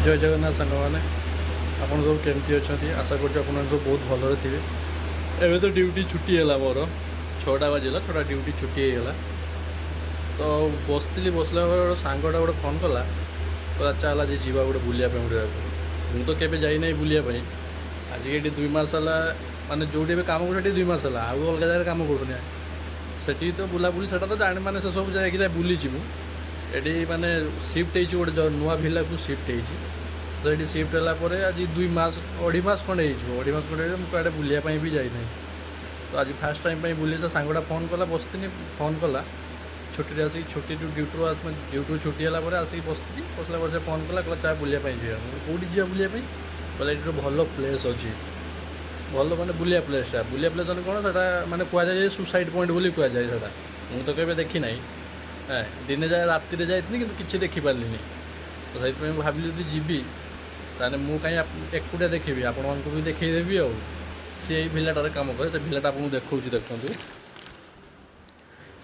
जय जगन्नाथ सांग मैंने आपन सब केमती अच्छा आशा कर सब बहुत भलरे थे। एवं तो ड्यूटी छुट्टी है मोर 6टा बाजिला 6टा ड्यूटी छुट्टी होगा तो बसती बसला सांगटा गोटे फोन कला कहला चल आज जा गोटे बुलाया गोटे मुझे तो केवे जाई नहीं बुलाया आज ये 2 मास है माने जो काम कर 2 मास है आउ अलग जगह काम करूँ से तो बुलाबुली से तो जाने मैंने से सब जगह बुली ये माने शिफ्ट गोटे नुआ भिला को शिफ्ट तो ये शिफ्ट है आज 2 मास 2.5 मास खंडे 2.5 मास खंडे मुझे बुलायापी भी जाना तो आज फास्ट टाइम बुले सांगटा फोन कला बसती फोन कला छुट्टी आसिक छुट्टी ड्यूटी छुट्टी है आसिक बसती बसला पर से फोन कला कहला चाहे बुलायापी जा कौटी जा बुलायापी कहला ये भल प्लेस अच्छी भल माने बुलिया प्लेसटा बुलिया प्लेस कौन से माने कहुए सुसाइड पॉइंट बोली कहुए मुझे तो केवे देखी ना दिने जाए राति जाइए कि किसी देखिपारे तो सही भाविली यदि जीवी ताने मु कहीं एकुटिया देखी आपण मानक भी देखईदेवी आ सी भिलाटार काम करे से भिलाटा आपको देखा देखूँ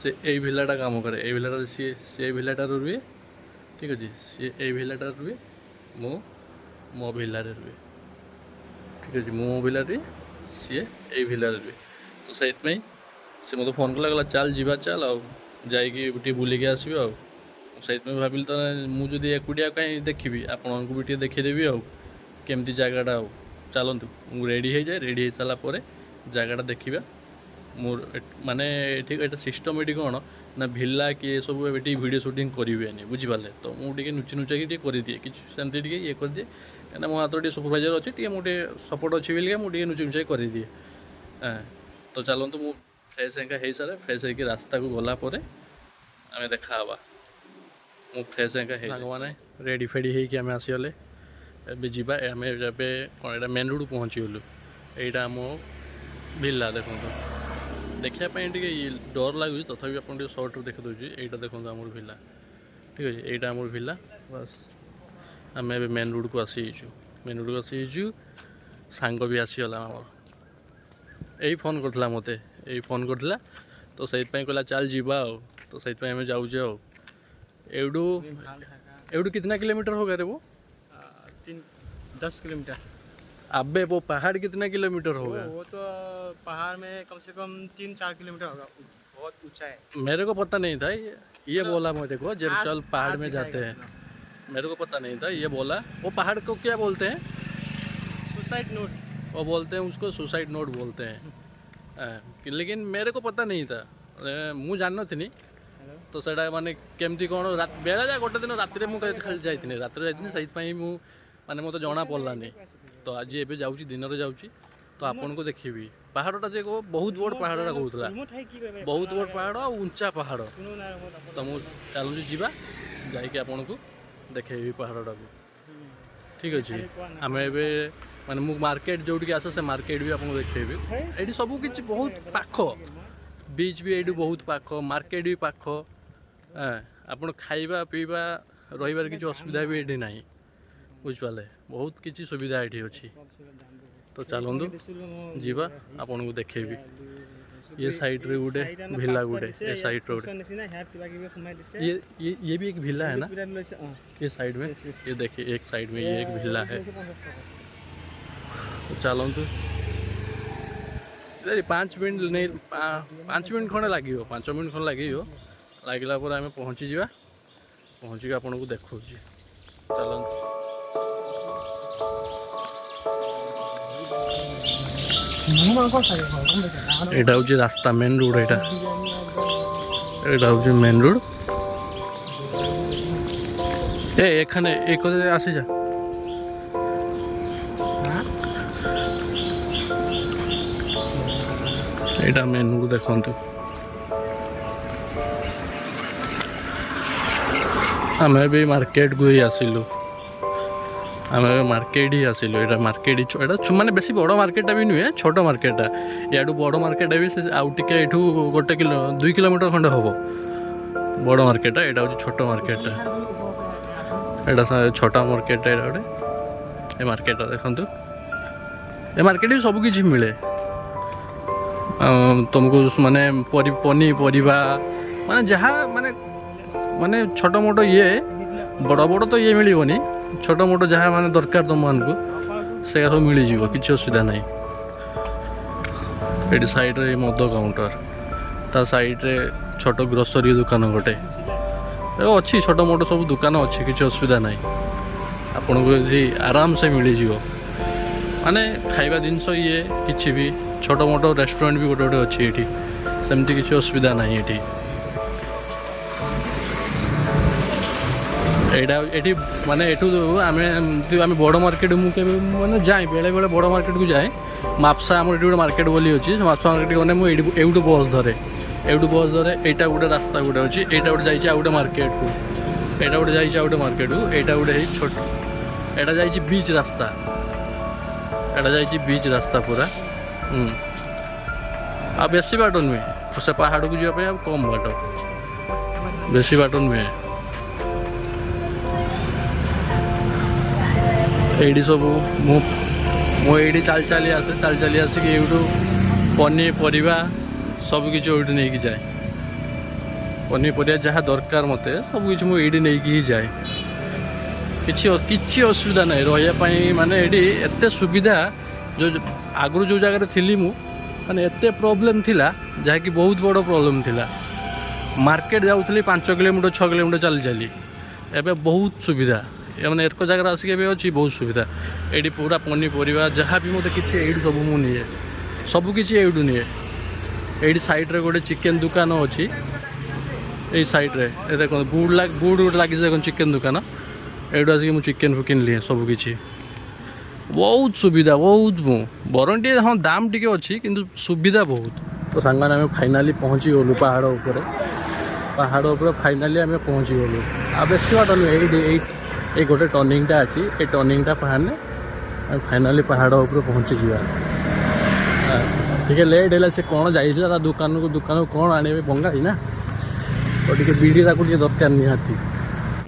से यही भिलाटा काम करे ये भिलाटार सी भिलाटार रुए ठीक अच्छे सी ये भिलाटार रुए मु मो भिलारे रुए ठीक अच्छे मो भिलारे सी ये भिलारे रुए तो सही से मत फोन कला चल जीवा चल आ जाइए बुलिक आसबि आ सही भाविली तो मुझे एकुटिया कहीं देखी आपण को भी देखीदेवी आमती जगटा आ चलतु रेडी हो जाए रेडी हो सारापर जगटा देखा मोर माने ये सिस्टम ये कौन ना भिला किए सब ये वीडियो शूटिंग करें बुझिपारे तो मुझे नुची नुचा कि कर दिए कि सेमती ये कर दिए कहीं मो हाथ सुपरभाइजर अच्छे मुझे सपोर्ट अच्छी बोलिए मुझे नुची नुचा कर दिए तो चलतु मु फ्रेश एंका हो सारे फ्रेश होकर रास्ता को गलापर आम देखा मु फ्रेश एंका मैंने रेडी फेडी होमें आसीगले ए जावा आम कौन मेन रोड पहुँचीगलु यहाँ आम भिला देखो देखापी डर लगुच तथापि आप सर्ट देखी दूसरी यहाँ देखो आम भिला ठीक अच्छे यहाँ आम भिला बस आम ए मेन रोड को आसीचु मेन रोड को आसीचु सांग भी आसीगला आमर यही फोन करता मत यही फोन करता तो सही कहला चल जीवा तो सही आम जाऊे एवडू कितना किलोमीटर होगा रे वो 10 किलोमीटर। अबे वो पहाड़ कितना किलोमीटर होगा? वो तो पहाड़ में कम से कम 3-4 किलोमीटर होगा, बहुत ऊंचा है। मेरे को पता नहीं था ये बोला मुझे को जब चल पहाड़ में जाते हैं, मेरे को पता नहीं था ये बोला। वो पहाड़ को क्या बोलते हैं? सुसाइड नोट वो बोलते हैं उसको, सुसाइड नोट बोलते हैं। लेकिन मेरे को पता नहीं था, मुझे जानना थी नहीं तो सेटा माने केमती कौन बेला जाए गोटे दिन राति खाली जाइए रात से माने मत जना पड़लानी तो आज ए जाऊँगी दिन जाऊँगी तो आपन को देखी पहाड़टा जे बहुत बड़ पहाड़टा कहूला, बहुत बड़ पहाड़ ऊंचा पहाड़ तो मुझे चलुची जीवा जाकि आपन को देखेबी पहाड़टा को ठीक अच्छे। आम ए माने मु मार्केट जोटी आसे से मार्केट भी आपको देखेबी ये सब किसी बहुत पाख बीच भी ये बहुत पाख मार्केट भी पाख आपन खाइबा पीवा रही किसी असुविधा भी ये ना बुझिपारे बहुत किसी सुविधा ये अच्छी तो चलतु जीवा आपन को देखेबी ये साइड रे गोटे भिला गोटे ये साइड रे ये भी एक भिला है ना ये साइड में ये देखिए एक साइड में ये एक भिला है तो चलतु 5 मिनट नहीं 5 मिनट खंडे लगे 5 मिनट खंडे लगे लगला पर आम पहुँची जा पहुँचिक आपन को देखा चलतु এটা হচ্ছে রাস্তা মেন রোড এটা হচ্ছে মেন রোড এখানে এই কোথায় আসি যা এটা মেন রোড দেখন্তু ଆମେ ବି ମାର୍କେଟକୁ ହିଁ ଆସିଲୁ ଆମେ ମାର୍କେଟ ହିଁ ଆସିଲୁ ଏଇଟା ମାର୍କେଟ ଏଇଟା ମାନେ ବେଶୀ ବଡ଼ ମାର୍କେଟଟା ବି ନୁହେଁ ଛୋଟ ମାର୍କେଟଟା ୟାଠୁ ବଡ଼ ମାର୍କେଟଟା ବି ସେ ଆଉ ଟିକେ ଏଠୁ 2 କିଲୋମିଟର ଖଣ୍ଡେ ହେବ ବଡ଼ ମାର୍କେଟଟା ଏଇଟା ହେଉଛି ଛୋଟ ମାର୍କେଟଟା ଏଇଟା ଛୋଟ ମାର୍କେଟଟା ଏଇଟା ଗୋଟେ ଏ ମାର୍କେଟଟା ଦେଖନ୍ତୁ ଏ ମାର୍କେଟରେ ସବୁ କିଛି ମିଳେ तुमको माने पनीपरिया माने जहाँ माने माने छोट मोट ये बड़ बड़ तो ये मिलनी छोट मोट जहाँ माने दरकार तुम मानक से सब मिल जाव कि असुविधा ना ये साइड रे मद काउंटर ता साइड रे छोट ग्रोसरी दुकान गोटे अच्छी छोट मोट सब दुकान अच्छी किसी असुविधा ना आपन को आराम से मिल जाव माने खाइबा जिनस ये किसी भी छोट मोट रेस्टोरेंट भी गोटे गोटे अच्छी ये सेमती किसी असुविधा ना ये एटी माने एठू आम बड़ मार्केट मुझे मैंने जाए बेले बेले बड़ मार्केट को जाए मापसा आम गोटे मार्केट बोली अच्छी मापसा मार्केट गने मुझे एवटू बस धरे एवटू बस धरे यहाँ गोटे रास्ता गोटे अच्छी यहाँ गोटे जाइए गोटे मार्केट को यहाँ गोटे जाइए गोटे मार्केट को यहाँ गोटे छोट यहाँ जाइए बीच रास्ता यहाँ जाइए बीच रास्ता पूरा आ बेसी बाट नुहे से पहाड़ को जावाई कम बाट बेसी बाट नुहे ये सब मुझे चल चली आसे चल चली आसिक यूटू पनीपरिया सबकि ये नहीं जाए पनीपरिया जहाँ दरकार मत सबकि मुझे नहीं जाए किसी असुविधा ना रही माने ये एत सुविधा जो आगु जो जगह थी माने एत प्रोब्लेम थिला जहाँकि बहुत बड़ प्रोब्लेम थिला मार्केट जाऊँगी 5 किलोमीटर 6 किलोमीटर चली चली एवं बहुत सुविधा मैंने एक जगह आसिक अच्छी बहुत सुविधा ये पूरा पनीपरिया जहाँ भी मत किसी ये सब मुझे सबकि ये निए ये साइड्रे गोटे चिकेन दुकान अच्छी ये साइड्रे देख बुड़ लगे देख चिकेन दुकान ये आसिक मुझे चिकेन फुकेन लिए सबकि बहुत सुविधा बहुत बरं टे हाँ दाम टी अच्छी किंतु सुविधा बहुत तो सांग आम फाइनाली पहुँची गलु पहाड़ उपर फाइनाली आम पहुँची गलु आ बेसी बाट नुहे ये गोटे टर्निंगटा अच्छी ये टर्निंगटा पहाड़ने आम फाइनाली पहाड़ उपर पहुँची जा टे लेट है से कौन जाइए दुकान को कौन आने बंगाई ना तो टे बीड़ी दरकार निहाती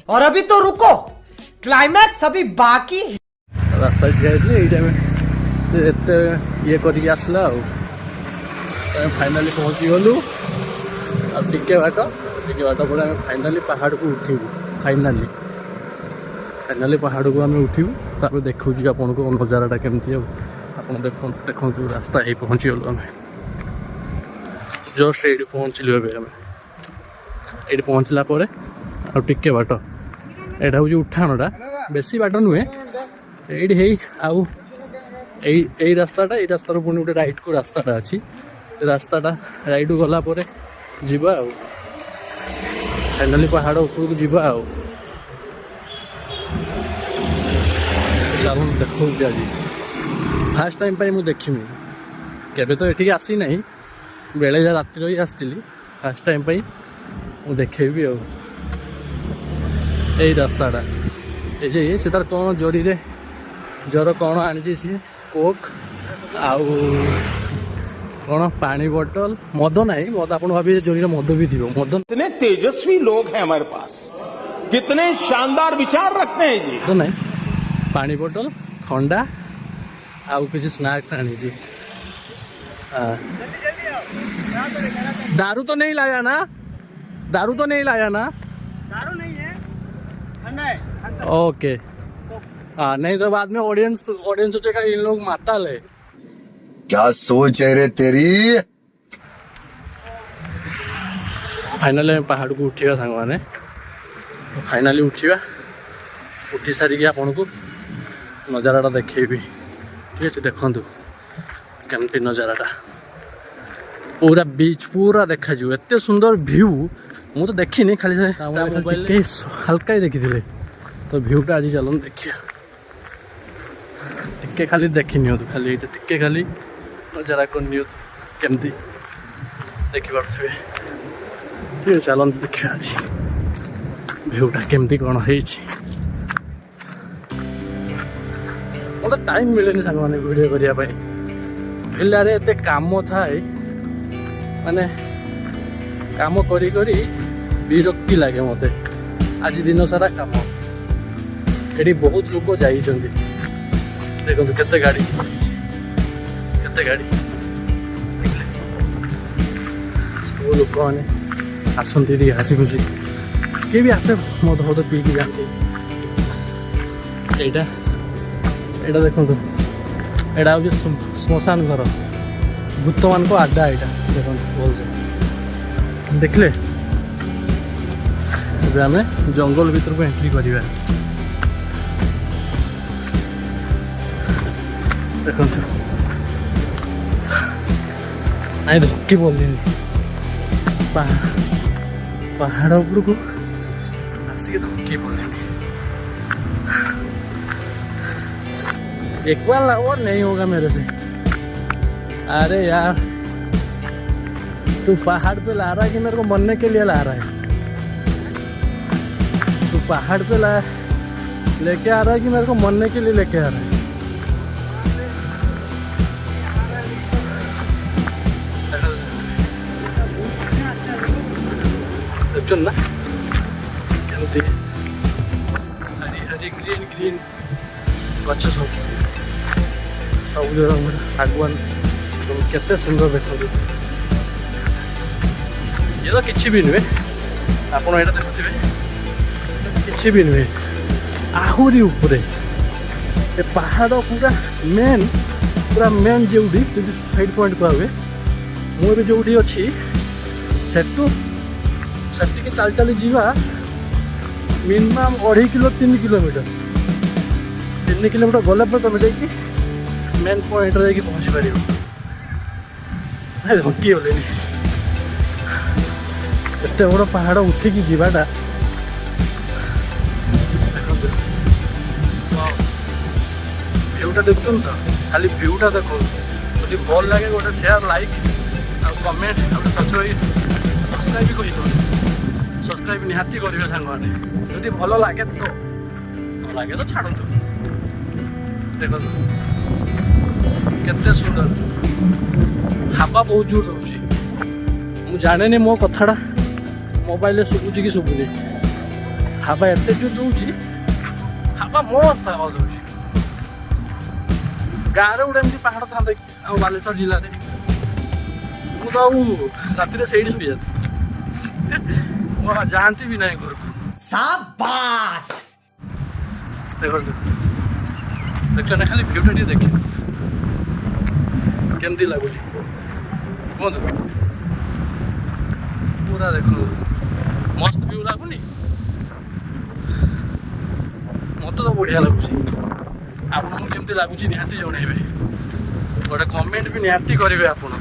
और अभी तो रुको क्लाइमैक्स अभी बाकी रास्ता ठिया एत ये करके आसला फाइनाली पहुँची गलु टिके बाट पर आम फाइनाली पहाड़ को उठू फाइनाली पहाड़ को आम उठू तापर देखा आपन को नजाराटा केमती आप देखो रास्ता ही पहुँची गलु आम जस्ट ये पहुँचलु एम ये पहुँचला टिके बाट यहाँ हूँ उठाणटा बेसी बाट नुहे ये आउ यही रास्ताटा ये रास्तार पुणी गोटे राइट को रास्ताटा अच्छी रास्ताटा राइट गला जीवा फाइनाली पहाड़ ऊपर को जीवा चलो देखो आज फास्ट टाइम मुझे देखी केबे तो ये आसी ना बेले जा रातिर ही आसती फास्ट टाइम मुझे देखेबी यही रास्ताटा ये से तार कौन जरी रे जर कौन आनी सी कोक आउ कौन पानी बोतल मद ना मद आप भावी जोरी मद भी थी मद कितने तेजस्वी लोग हैं हमारे पास कितने शानदार विचार रखते हैं जी तो नहीं पानी बोतल ठंडा आउ किसी स्नैक्स आनी दारू तो नहीं लाया ना दारू तो नहीं लाया ना दारू नहीं है ठंडा है ओके हाँ नहीं तो बाद में ऑडियंस सोचेगा इन लोग माताल है क्या सोच है रे तेरी फाइनाली पहाड़ को उठा सांग मैंने फाइनाली उठा उठी सारिकी आपन को नजाराटा देखेबी ठीक है देखु केमती नजाराटा पूरा बीच पूरा देखा एत सुंदर व्यू मु तो देखी खाली हल्का ही देखी तो भ्यूटा आज चलो देखिए टिके खाली देखी नि खाली टिके खाली नजारा कर नि केमती देखी पारे ठीक है चलो देखिए आज भ्यूटा केमती कौन है मतलब टाइम मिले सांग मैंने वीडियो करने भिलारे एत काम थाए माने काम करी करी विरक्ति लगे मत आज दिन सारा काम ये बहुत लोग जाइए देखो केते गाड़ी सब लोक मैंने आसती हसी खुशी किए भी आसे मद फद पीक जाती এইটা এটা দেখନ୍ତୁ ଏଇଟା ହେଉଛି ଶ୍ମଶାନ ଘର ଭୂତମାନଙ୍କ ଆଡ୍ଡା ଏଇଟା ଦେଖନ୍ତୁ ଭଲସେ ଦେଖିଲେ। ଏବେ ଆମେ ଜଙ୍ଗଲ ଭିତରକୁ ଏଣ୍ଟ୍ରି କରିବା। ଦେଖନ୍ତୁ ନାଇଁ ଧକି ପଡ଼ିଲିନି ପାହାଡ଼ ଉପରକୁ ଆସିକି ଧକି पड़ेंगे। एक बार और नहीं होगा मेरे से। अरे यार तू पहाड़ पे ला रहा है कि मेरे को मरने के लिए ला रहा है? तू पहाड़ पे लेके आ रहा है कि मेरे को मरने के लिए लेके आ रहा है? ना हरी हरी ग्रीन ग्रीन गच सबुज रंग शागवान सब केते सुंदर देखो। ये तो किसी भी नुहे आपड़ यहाँ देखुवे किसी भी नुहे आहरी उपरे पहाड़ पूरा मेन जो साइड पॉइंट कहे मुझे जो अच्छी सेटू सेटिके चल चली जीवा मिनिमम 2.5 किलो 3 किलोमीटर 3 किलोमीटर गला पर तुम जाकि मेन पॉइंट जाकि पहुँची पार धकी गले एत बड़ पहाड़ उठिकी जीवाटा भ्यूटा देखुन तो खाली भ्यूटा देखो যদি भल लगे गोटे शेयर लाइक और कमेंट और सब्सक्राइब भी कही सब्सक्राइब निहाती करेंगे सांग मैंने जदि भल लगे तो लगे तो छाड़ू देख केते सुंदर हावा बहुत जोर रोचे मु जाने मो कथाटा मोबाइल शुभुची कि शुभुनी हावा एत जोर दूची हावा मस्त हावा दूची गाँव गोटे एमती पहाड़ था बालेश्वर जिले में मुझे राति से शुई जाती जानती भी नहीं घर को। शाबाश देख ना खाली भ्यूटा टी देख केमती लगुच कहतु पूरा देख मस्त भ्यू लगुनि मत तो बढ़िया लगुच आपको केमती लगुच निहाती जनइबे गोटे कमेंट भी निहाती करेंगे आपड़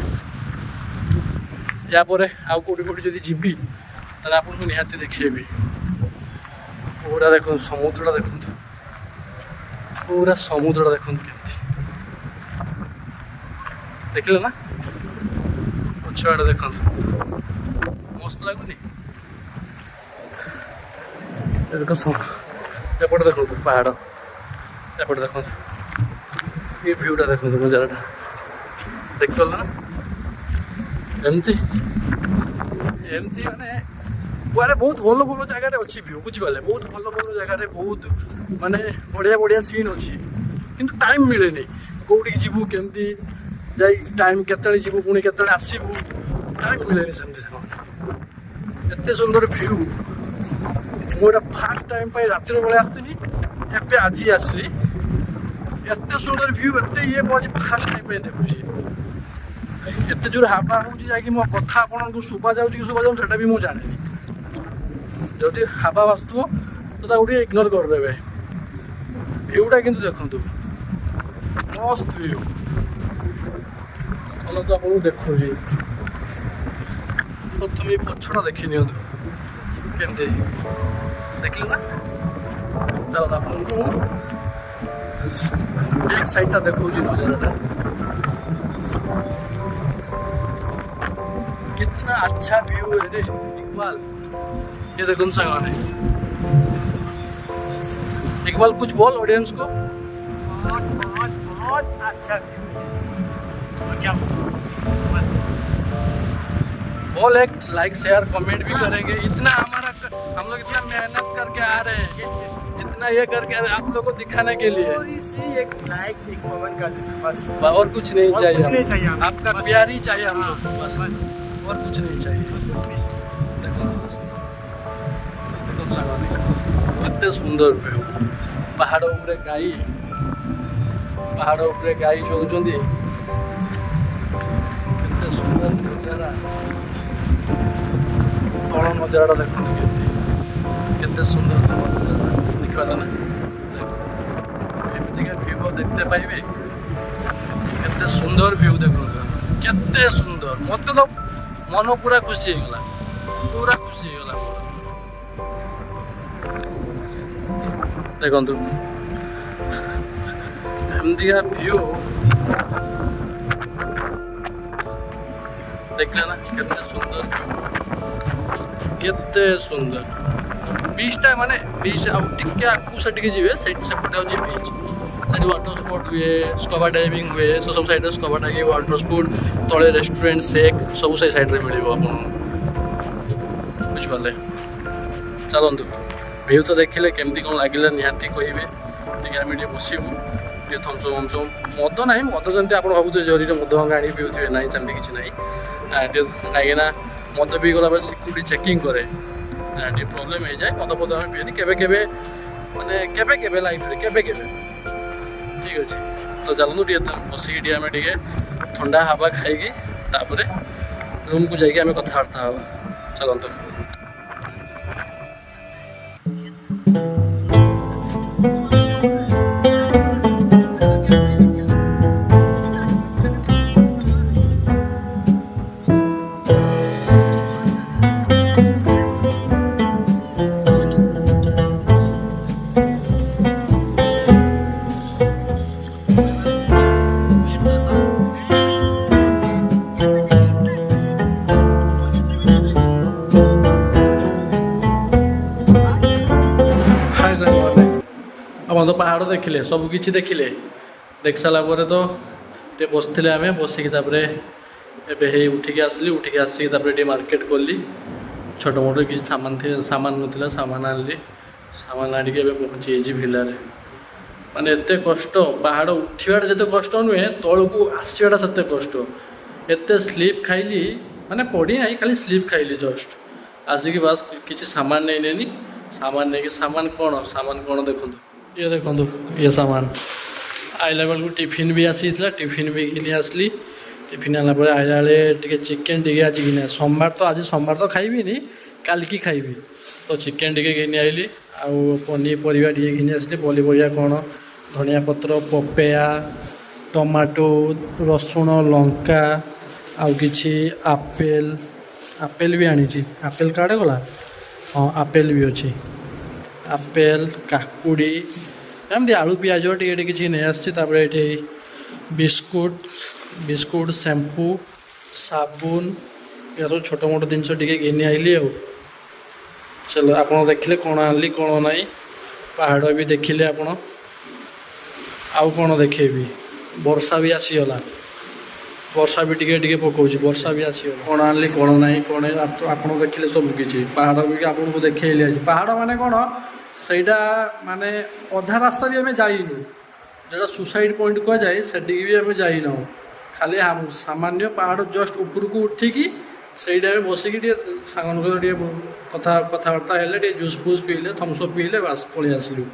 या पर आउ कौटी कौटी जब जीवी ताले आपको निहाती देखी पूरा देख समुद्रटा देखु पूरा समुद्रटा देखु केमती देखिले ना पछआड़े देख मस्त लगुनि एपटे देखो पहाड़ एपटे देखो ये भ्यूटा देखो नजाराटा देख पार ना एमती एमती माने कुआरे बहुत भल भल जगार अच्छी भ्यू बुझिपारे बहुत भल भल जगार बहुत माने बढ़िया बढ़िया सीन अच्छी किंतु टाइम मिले नहीं कौटी जीवु केमती जाई टाइम केतले जीवु पुणी केतले आसीबु टाइम मिले नहीं सेमती एते सुंदर भ्यू मोटा फास्ट टाइम पाई रात्रि बेले आसनी एबे आज आसली एते सुंदर भ्यू एते ये आज फास्ट टाइम पाई देखुची एते जोर हावा होची जाकि मो कथा आपनको सुबा जाउची कि सुबा जाउन सेटा भी मो जाने जदि हावा वास्तु तो गोटे इग्नोर करदे भ्यूटा किंतु देखु मस्त भ्यू चलो तो आपको देखो प्रथम ये पछड़ा देखी नि केमती देखिले ना चलो आपको एक साइडटा देखो नजाराटा कितना अच्छा व्यू है रे इकबाल ये देखो सामने इकबाल कुछ बोल ऑडियंस को बहुत बहुत बहुत अच्छा व्यू है और क्या बोल एक लाइक शेयर कमेंट भी करेंगे इतना हमारा हम लोग इतना मेहनत करके आ रहे हैं इतना ये करके आप लोग को दिखाने के लिए इसी एक लाइक एक कमेंट कर देना बस और कुछ नहीं और चाहिए कुछ नहीं चाहिए हमें। आपका बस। प्यार ही चाहिए हम लोग को बस बस और कुछ नहीं चाहिए देखो देखो सामने कितने सुंदर व्यू ପାହାଡ଼ ଉପରେ ଗାଈ ଚରୁଛନ୍ତି। କେତେ ସୁନ୍ଦର ନଜାରା, ତଳ ନଜାରାଟା ଦେଖନ୍ତୁ କେତେ ସୁନ୍ଦର ନଜାରା, ଦେଖିପାରିଲ ନା? ଏମିତିକା ଭିଉ দেখতে পাইবে, କେତେ ସୁନ୍ଦର ଭିଉ ଦେଖନ୍ତୁ, କେତେ ସୁନ୍ଦର। ମତେ ତ ମନ ପୁରା ଖୁସି ହେଇଗଲା ମୋର। ଦେଖନ୍ତୁ ଏମିତିକା ଭିଉ ଦେଖିଲେ ନା, କେତେ ସୁନ୍ଦର ଭିଉ, କେତେ ସୁନ୍ଦର। ବିଚ୍ଟା ମାନେ ବିଚ୍ ଆଉ ଟିକେ ଆଗକୁ ସେଠିକି ଯିବେ, ସେପଟେ ହେଉଛି ବିଚ୍। ସେଠି ୱାଟର ସ୍ପୋର୍ଟ ହୁଏ, ସ୍କୁବା ଡାଇଭିଂ ହୁଏ, ସବୁ ସାଇଡ଼୍ରେ ସ୍କୁବା ଡାଇଭିଂ, ୱାଟର ସ୍ପୋର୍ଟ, ତଳେ ରେଷ୍ଟୁରାଣ୍ଟ, ସେକ୍ ସବୁ ସେଇ ସାଇଡ଼୍ରେ ମିଳିବ ଆପଣଙ୍କୁ, ବୁଝିପାରିଲେ? ଚାଲନ୍ତୁ, ଭିଉ ତ ଦେଖିଲେ କେମିତି କ'ଣ ଲାଗିଲା ନିହାତି କହିବେ। ଟିକେ ଆମେ ଟିକେ ବସିବୁ, ଟିକେ ଥମ୍ସଅପ୍ ମଦ ନାହିଁ, ମଦ ଯେମିତି ଆପଣ ଭାବୁଥିବେ ଜରିରେ ମଦ ଭଙ୍ଗା ଆଣିକି ପିଉଥିବେ, ନାହିଁ ସେମିତି କିଛି ନାହିଁ। କାହିଁକିନା ମଦ ପିଇଗଲା ପରେ ସିକ୍ୟୁରିଟି ଚେକିଂ କରେ, ଟିକେ ପ୍ରୋବ୍ଲେମ୍ ହେଇଯାଏ। ମଦ ଆମେ ପିଏନି, କେବେ ମାନେ କେବେ ଲାଇଫ୍ରେ କେବେ ଠିକ୍ ଅଛି। ତ ଚାଲନ୍ତୁ ଟିକେ ବସିକି ଟିକେ ଆମେ ଟିକେ ଥଣ୍ଡା ହାବା ଖାଇକି ତାପରେ ରୁମ୍କୁ ଯାଇକି ଆମେ କଥାବାର୍ତ୍ତା ହେବା। ଚାଲନ୍ତୁ। ଆପଣ ତ ପାହାଡ଼ ଦେଖିଲେ, ସବୁକିଛି ଦେଖିଲେ, ଦେଖି ସାରିଲା ପରେ ତ ଟିକେ ବସିଥିଲେ ଆମେ, ବସିକି ତାପରେ ଏବେ ଉଠିକି ଆସିକି ତାପରେ ଟିକେ ମାର୍କେଟ ଗଲି। ଛୋଟ ମୋଟ କିଛି ସାମାନ ନଥିଲା, ସାମାନ ଆଣିଲି, ସାମାନ ଆଣିକି ଏବେ ପହଞ୍ଚି ଯାଇଛି ଭିଲାରେ। ମାନେ ଏତେ କଷ୍ଟ, ପାହାଡ଼ ଉଠିବାଟା ଯେତେ କଷ୍ଟ ନୁହେଁ, ତଳକୁ ଆସିବାଟା ସେତେ କଷ୍ଟ। ଏତେ ସ୍ଲିପ୍ ଖାଇଲି, ମାନେ ପଡ଼ି ନାହିଁ, ଖାଲି ସ୍ଲିପ୍ ଖାଇଲି ଜଷ୍ଟ। ଆସିକି ବାସ୍ କିଛି ସାମାନ ନେଇନି, ସାମାନ ନେଇକି ସାମାନ କ'ଣ ଦେଖନ୍ତୁ, ଦେଖନ୍ତୁ ଇଏ ସାମାନ। ଆଇଲା ବେଳକୁ ଟିଫିନ୍ ବି ଆସିଥିଲା, ଟିଫିନ୍ ବି ଘିନି ଆସିଲି। ଟିଫିନ୍ ଆଣିଲା ପରେ ଆଇଲା ବେଳେ ଟିକେ ଚିକେନ୍ ଟିକେ ଆଜି ଘିନି, ଆଜି ସୋମବାର ତ ଖାଇବିନି, କାଲିକି ଖାଇବି। ତ ଚିକେନ୍ ଟିକେ ଘିନି ଆଇଲି, ଆଉ ପନିପରିବା ଟିକେ ଘିନି ଆସିଲି। ପନିପରିବା କ'ଣ, ଧନିଆ ପତ୍ର, ପପେୟା, ଟମାଟୋ, ରସୁଣ, ଲଙ୍କା, ଆଉ କିଛି ଆପେଲ୍ ବି ଆଣିଛି। ଆପେଲ୍ କାର୍ଡ଼ ଗଲା, ହଁ ଆପେଲ୍ ବି ଅଛି। ଆପେଲ୍, କାକୁଡ଼ି, ଏମିତି ଆଳୁ ପିଆଜ ଟିକେ କିଛି ନେଇ ଆସିଛି। ତାପରେ ଏଠି ବିସ୍କୁଟ୍, ଶ୍ୟାମ୍ପୁ, ସାବୁନ, ଏସବୁ ଛୋଟ ମୋଟ ଜିନିଷ ଟିକେ ଘିନି ଆଇଲି। ଆଉ ଚାଲ, ଆପଣ ଦେଖିଲେ କ'ଣ ଆଣିଲି କ'ଣ ନାହିଁ, ପାହାଡ଼ ବି ଦେଖିଲେ ଆପଣ। ଆଉ କ'ଣ ଦେଖେଇବି, ବର୍ଷା ବି ଆସିଗଲା, ବର୍ଷା ବି ଟିକେ ପକାଉଛି, ବର୍ଷା ବି ଆସିଗଲା। କ'ଣ ଆଣିଲି କ'ଣ ନାହିଁ ଆପଣ ଦେଖିଲେ ସବୁକିଛି। ପାହାଡ଼ ବି ଆପଣଙ୍କୁ ଦେଖେଇଲି ଆଜି। ପାହାଡ଼ ମାନେ କ'ଣ, ସେଇଟା ମାନେ ଅଧା ରାସ୍ତା ବି ଆମେ ଯାଇନୁ, ଯେଉଁଟା ସୁସାଇଡ଼ ପଏଣ୍ଟ କୁହାଯାଏ, ସେଠିକି ବି ଆମେ ଯାଇନାହୁଁ। ଖାଲି ସାମାନ୍ୟ ପାହାଡ଼ ଜଷ୍ଟ ଉପରକୁ ଉଠିକି ସେଇଟା ଆମେ ବସିକି ଟିକେ ସାଙ୍ଗମାନଙ୍କ ଟିକେ କଥାବାର୍ତ୍ତା ହେଲେ, ଟିକେ ଜୁସ୍ ପିଇଲେ, ଥମ୍ସଅପ୍ ପିଇଲେ, ବାସ୍ ପଳେଇ ଆସିଲୁ।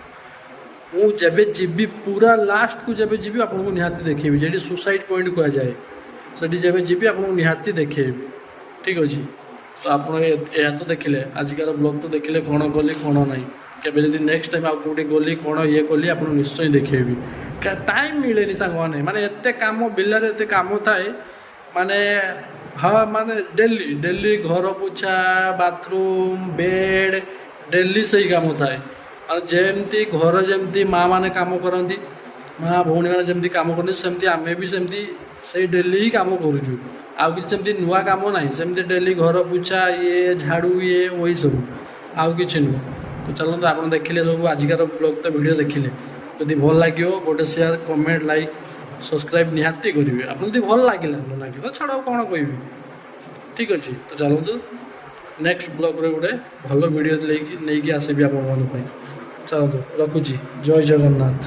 ମୁଁ ଯେବେ ଯିବି, ପୁରା ଲାଷ୍ଟକୁ ଯେବେ ଯିବି ଆପଣଙ୍କୁ ନିହାତି ଦେଖେଇବି, ଯେଠି ସୁସାଇଡ଼ ପଏଣ୍ଟ କୁହାଯାଏ, ସେଠି ଯେବେ ଯିବି ଆପଣଙ୍କୁ ନିହାତି ଦେଖେଇବି, ଠିକ୍ ଅଛି? ତ ଆପଣ ଏହା ତ ଦେଖିଲେ, ଆଜିକାର ବ୍ଲଗ୍ ତ ଦେଖିଲେ, କ'ଣ କଲି କ'ଣ ନାହିଁ। କେବେ ଯଦି ନେକ୍ସଟ ଟାଇମ୍ ଆଉ କେଉଁଠି ଗଲି, କ'ଣ ଇଏ କଲି, ଆପଣଙ୍କୁ ନିଶ୍ଚୟ ଦେଖେଇବି। ଟାଇମ୍ ମିଳେନି ସାଙ୍ଗମାନେ, ମାନେ ଏତେ କାମ, ବିଲରେ ଏତେ କାମ ଥାଏ, ମାନେ ମାନେ ଡେଲି ଘର ପୋଛା, ବାଥରୁମ୍, ବେଡ଼୍, ଡେଲି ସେଇ କାମ ଥାଏ। ଆଉ ଯେମିତି ଘର ଯେମିତି ମାଆ ମାନେ କାମ କରନ୍ତି, ମାଆ ଭଉଣୀମାନେ ଯେମିତି କାମ କରନ୍ତି, ସେମିତି ଆମେ ବି ସେମିତି ସେଇ ଡେଲି ହିଁ କାମ କରୁଛୁ। ଆଉ କିଛି ସେମିତି ନୂଆ କାମ ନାହିଁ, ସେମିତି ଡେଲି ଘର ପୋଛା, ଝାଡ଼ୁ, ওই ସବୁ, ଆଉ କିଛି ନୁହଁ। ତ ଚାଲନ୍ତୁ, ଆପଣ ଦେଖିଲେ ସବୁ ଆଜିକାର ବ୍ଲଗ୍ ତ ଭିଡ଼ିଓ ଦେଖିଲେ। ଯଦି ଭଲ ଲାଗିବ ଗୋଟେ ସେୟାର, କମେଣ୍ଟ, ଲାଇକ୍, ସବସ୍କ୍ରାଇବ୍ ନିହାତି କରିବେ। ଆପଣ ଯଦି ଭଲ ଲାଗିଲା ତ ଛାଡ଼, ଆଉ କ'ଣ କହିବି, ଠିକ୍ ଅଛି? ତ ଚାଲନ୍ତୁ, ନେକ୍ସଟ ବ୍ଲଗ୍ରେ ଗୋଟେ ଭଲ ଭିଡ଼ିଓ ନେଇକି ଆସିବି ଆପଣମାନଙ୍କ ପାଇଁ। ଚାଲନ୍ତୁ, ରଖୁଛି। ଜୟ ଜଗନ୍ନାଥ।